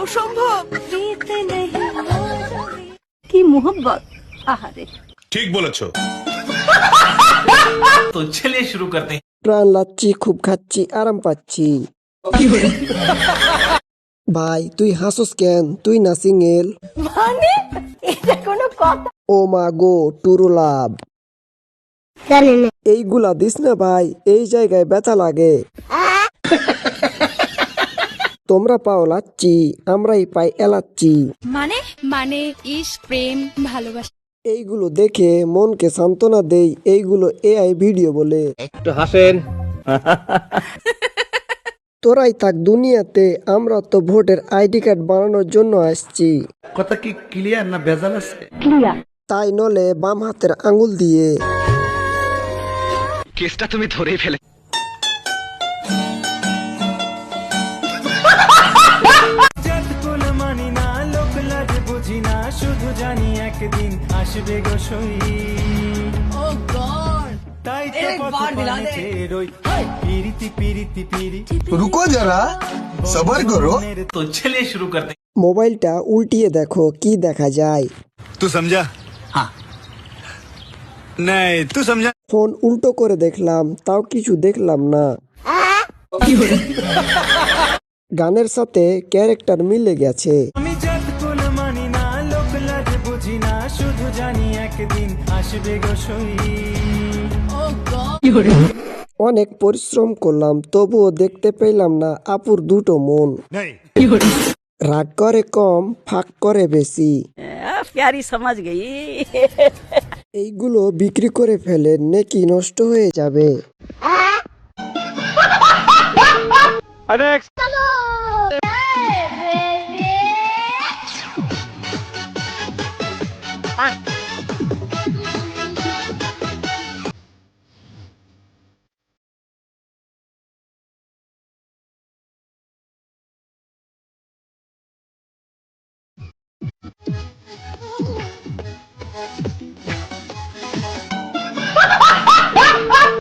এটাও সম্ভব? কি মোহব্বত, আহারে। ঠিক বলেছো। तो चलिए शुरू करते हैं। প্রাণ লাচ্ছি, খুব খাচ্ছি, আরাম পাচ্ছি। ভাই তুই হাসোস কেন? তুই না সিঙ্গেল? মানে এটা কোনো কথা? ও মা গো, টুরু লাভ। এইগুলা দিস না ভাই, এই জায়গায় ব্যথা লাগে। তোমরা পাও লাচ্ছি, আমরাই পাই এলাচ্ছি। মানে মানে ইশক, প্রেম, ভালোবাসা। এইগুলো দেখে মনকে সান্ত্বনা দেই, এইগুলো এআই ভিডিও বলে। একটু হাসেন। তোরাই থাক দুনিয়াতে, আমরা তো ভোটের আইডি কার্ড বানানোর জন্য আসছি। কথা কি ক্লিয়ার না ভেজাল আছে? ক্লিয়ার। তাই নলে বাম হাতের আঙ্গুল দিয়ে। কেসটা তুমি ধরেই ফেলে। মানি না, লোক লাজ বুঝি না, শুধু জানি একদিন আসবে গো সই। তাই তো পথ পানে রই, পিরিতি পিরিতি পিরিতি। রুকো যারা, সবার করো। तो चलिए शुरू करते हैं। মোবাইলটা উল্টিয়ে দেখো কি দেখা যায়। तू समझा? हाँ। नहीं, तू समझा? ফোন উল্টো করে দেখলাম, তাও কিছু দেখলাম না। গানের সাথে ক্যারেক্টার মিলে গেছে। আমি জাত কুল মানি না, লোক লাজ বুঝি না, শুধু জানি একদিন আসবে গো সই। অনেক পরিশ্রম করলাম, তবুও দেখতে পেলাম না আপুর দুটো মন। नहीं। রাগ করে কম, ফাঁক করে বেশি। প্যারি সমাজ গই। এইগুলো বিক্রি করে ফেলে, নেকি নষ্ট হয়ে যাবে।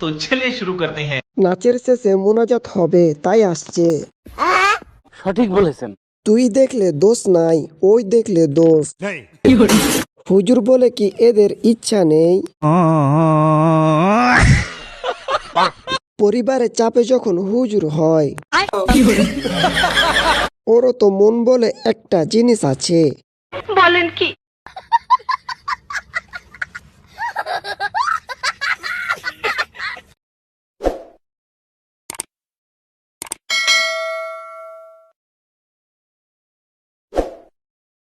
तो चलिए शुरू करते हैं। নাচের শেষে মোনাজাত হবে, তাই আসছে। সঠিক বলেছেন। তুই দেখলে দোষ নাই, ওই দেখলে দোষ। नहीं। হুজুর বলে কি এদের ইচ্ছা নেই? পরিবারের চাপে যখন হুজুর হয়, ওরও তো মন বলে একটা জিনিস আছে। বলেন কি?